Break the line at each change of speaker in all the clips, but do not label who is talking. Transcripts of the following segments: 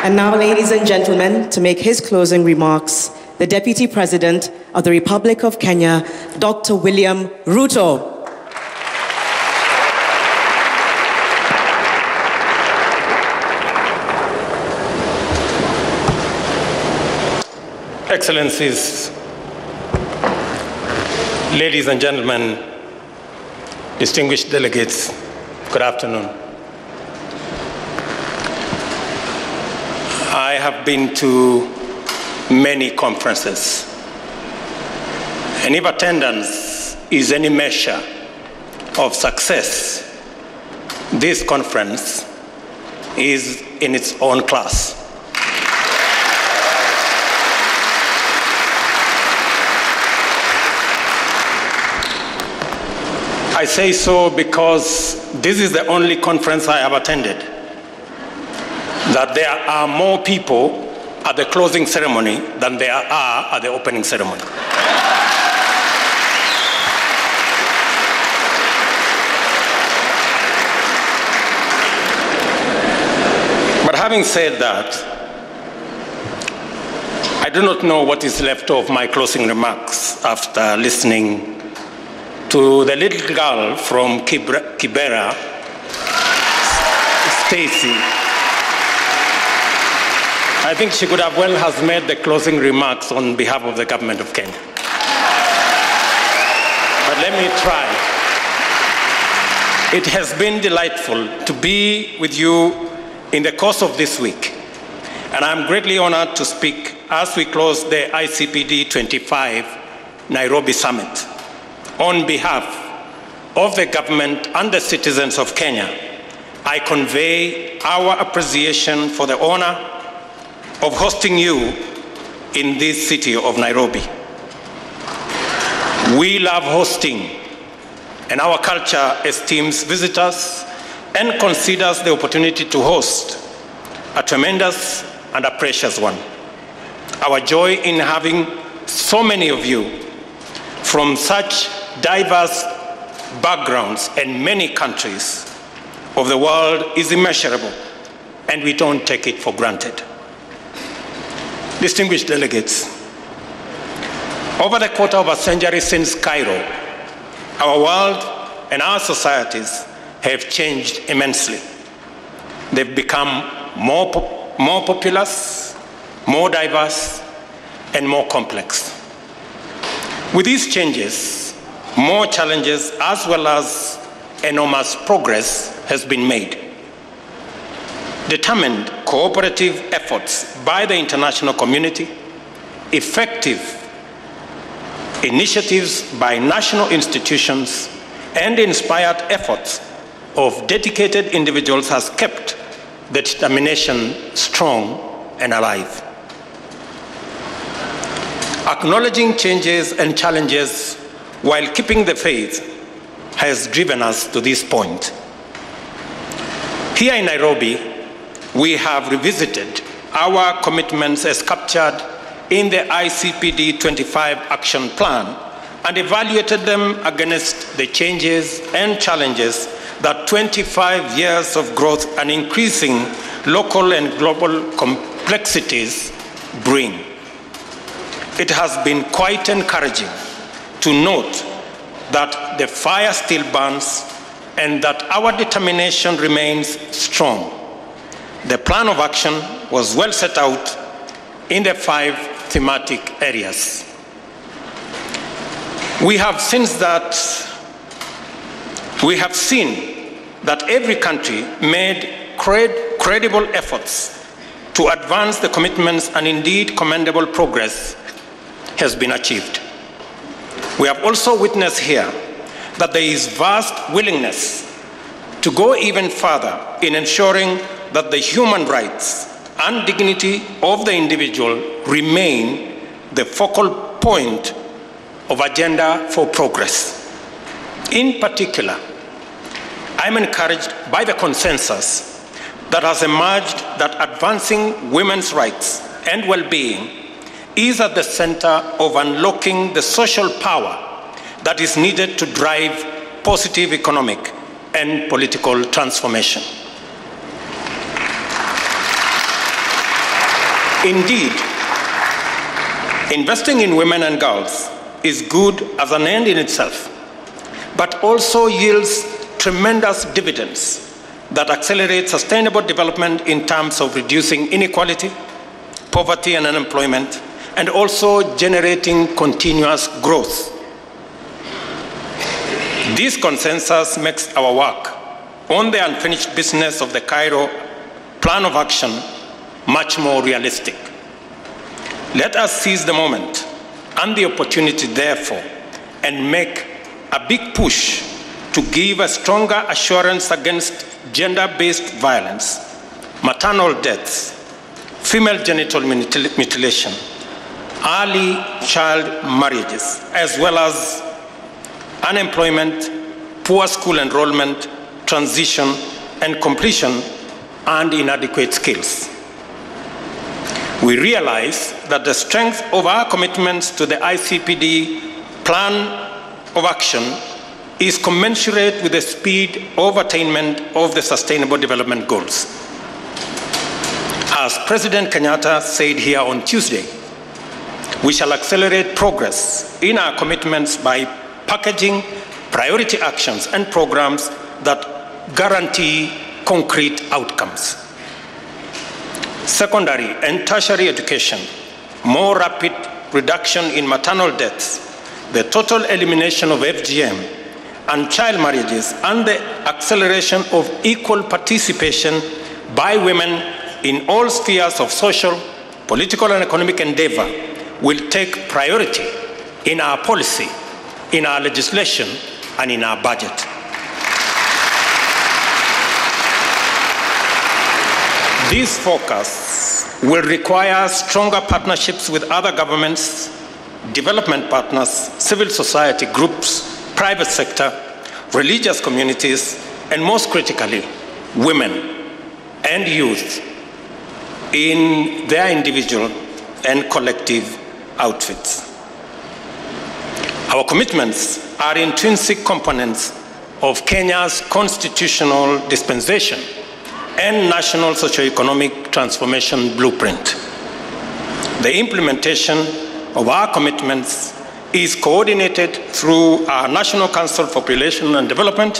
And now, ladies and gentlemen, to make his closing remarks, the Deputy President of the Republic of Kenya, Dr. William Ruto.
Excellencies, ladies and gentlemen, distinguished delegates, good afternoon. I have been to many conferences, and if attendance is any measure of success, this conference is in its own class. I say so because this is the only conference I have attended that there are more people at the closing ceremony than there are at the opening ceremony. But having said that, I do not know what is left of my closing remarks after listening to the little girl from Kibera, Stacy. I think she could have well has made the closing remarks on behalf of the government of Kenya. But let me try. It has been delightful to be with you in the course of this week, and I'm greatly honored to speak as we close the ICPD 25 Nairobi Summit. On behalf of the government and the citizens of Kenya, I convey our appreciation for the honor of hosting you in this city of Nairobi. We love hosting, and our culture esteems visitors and considers the opportunity to host a tremendous and a precious one. Our joy in having so many of you from such diverse backgrounds and many countries of the world is immeasurable, and we don't take it for granted. Distinguished delegates, over the quarter of a century since Cairo, our world and our societies have changed immensely. They've become more populous, more diverse, and more complex. With these changes, more challenges as well as enormous progress has been made. Determined cooperative efforts by the international community, effective initiatives by national institutions, and inspired efforts of dedicated individuals has kept the determination strong and alive. Acknowledging changes and challenges while keeping the faith has driven us to this point. Here in Nairobi, we have revisited our commitments as captured in the ICPD 25 Action Plan and evaluated them against the changes and challenges that 25 years of growth and increasing local and global complexities bring. It has been quite encouraging to note that the fire still burns and that our determination remains strong. The plan of action was well set out in the 5 thematic areas. We have seen that every country made credible efforts to advance the commitments, and indeed commendable progress has been achieved. We have also witnessed here that there is vast willingness to go even further in ensuring that the human rights and dignity of the individual remain the focal point of agenda for progress. In particular, I'm encouraged by the consensus that has emerged that advancing women's rights and well-being is at the center of unlocking the social power that is needed to drive positive economic and political transformation. Indeed, investing in women and girls is good as an end in itself, but also yields tremendous dividends that accelerate sustainable development in terms of reducing inequality, poverty, and unemployment, and also generating continuous growth. This consensus makes our work on the unfinished business of the Cairo Plan of Action much more realistic. Let us seize the moment and the opportunity, therefore, and make a big push to give a stronger assurance against gender-based violence, maternal deaths, female genital mutilation, early child marriages, as well as unemployment, poor school enrollment, transition and completion, and inadequate skills. We realize that the strength of our commitments to the ICPD Plan of Action is commensurate with the speed of attainment of the Sustainable Development Goals. As President Kenyatta said here on Tuesday, we shall accelerate progress in our commitments by packaging priority actions and programs that guarantee concrete outcomes. Secondary and tertiary education, more rapid reduction in maternal deaths, the total elimination of FGM and child marriages, and the acceleration of equal participation by women in all spheres of social, political, and economic endeavor will take priority in our policy, in our legislation, and in our budget. This focus will require stronger partnerships with other governments, development partners, civil society groups, private sector, religious communities, and most critically, women and youth in their individual and collective outfits. Our commitments are intrinsic components of Kenya's constitutional dispensation and national socio-economic transformation blueprint. The implementation of our commitments is coordinated through our National Council for Population and Development,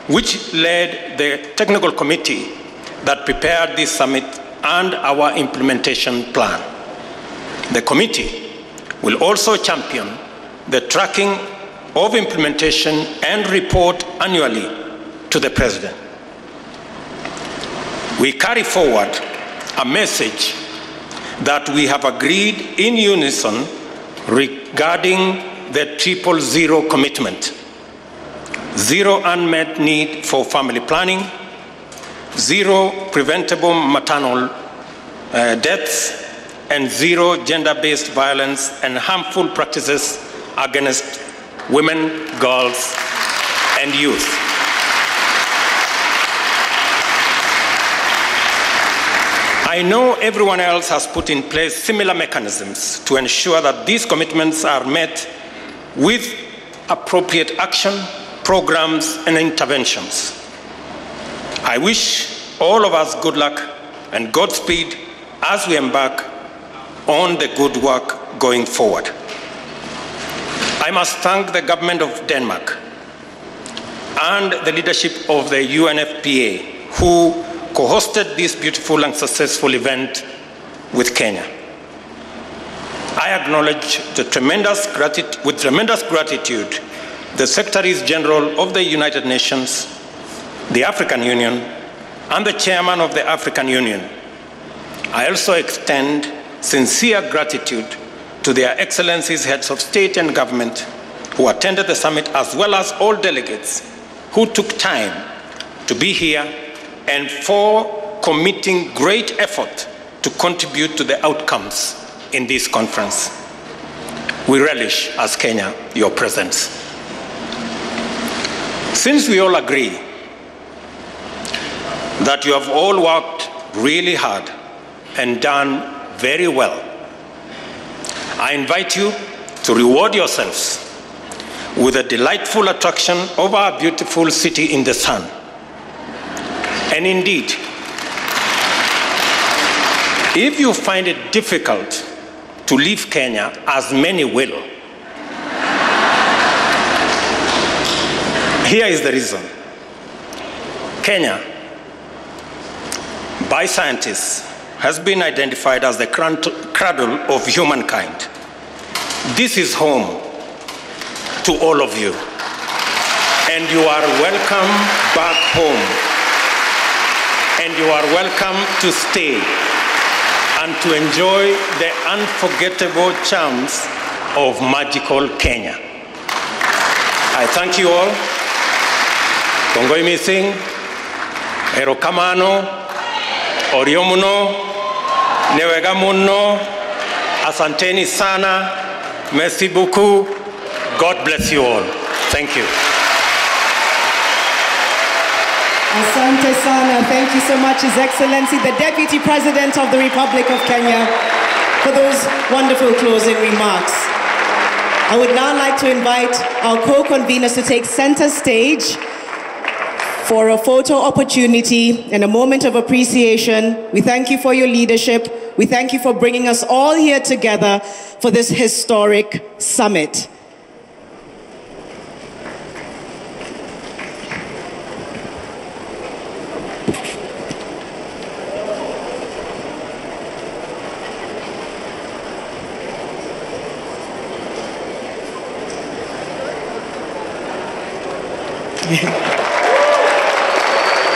which led the technical committee that prepared this summit and our implementation plan. The committee will also champion the tracking of implementation and report annually to the President. We carry forward a message that we have agreed in unison regarding the 000 commitment: zero unmet need for family planning, zero preventable maternal deaths, and zero gender-based violence and harmful practices against women, girls, and youth. I know everyone else has put in place similar mechanisms to ensure that these commitments are met with appropriate action, programs, and interventions. I wish all of us good luck and Godspeed as we embark on the good work going forward. I must thank the government of Denmark and the leadership of the UNFPA, who co-hosted this beautiful and successful event with Kenya. I acknowledge with tremendous gratitude the Secretaries General of the United Nations, the African Union, and the Chairman of the African Union. I also extend sincere gratitude to their Excellencies, heads of state and government who attended the summit, as well as all delegates who took time to be here and for committing great effort to contribute to the outcomes in this conference. We relish, as Kenya, your presence. Since we all agree that you have all worked really hard and done very well, I invite you to reward yourselves with a delightful attraction of our beautiful city in the sun. And indeed, If you find it difficult to leave Kenya, as many will, here is the reason. Kenya, by scientists, has been identified as the cradle of humankind. This is home to all of you, and you are welcome back home, and you are welcome to stay and to enjoy the unforgettable charms of magical Kenya. I thank you all. Kongoi mising, erokamano, oriomuno, newegamuno, asanteni sana, merci beaucoup, God bless you all. Thank you.
Asante sana. Thank you so much, His Excellency, the Deputy President of the Republic of Kenya, for those wonderful closing remarks. I would now like to invite our co-conveners to take center stage for a photo opportunity and a moment of appreciation. We thank you for your leadership. We thank you for bringing us all here together for this historic summit. Yeah.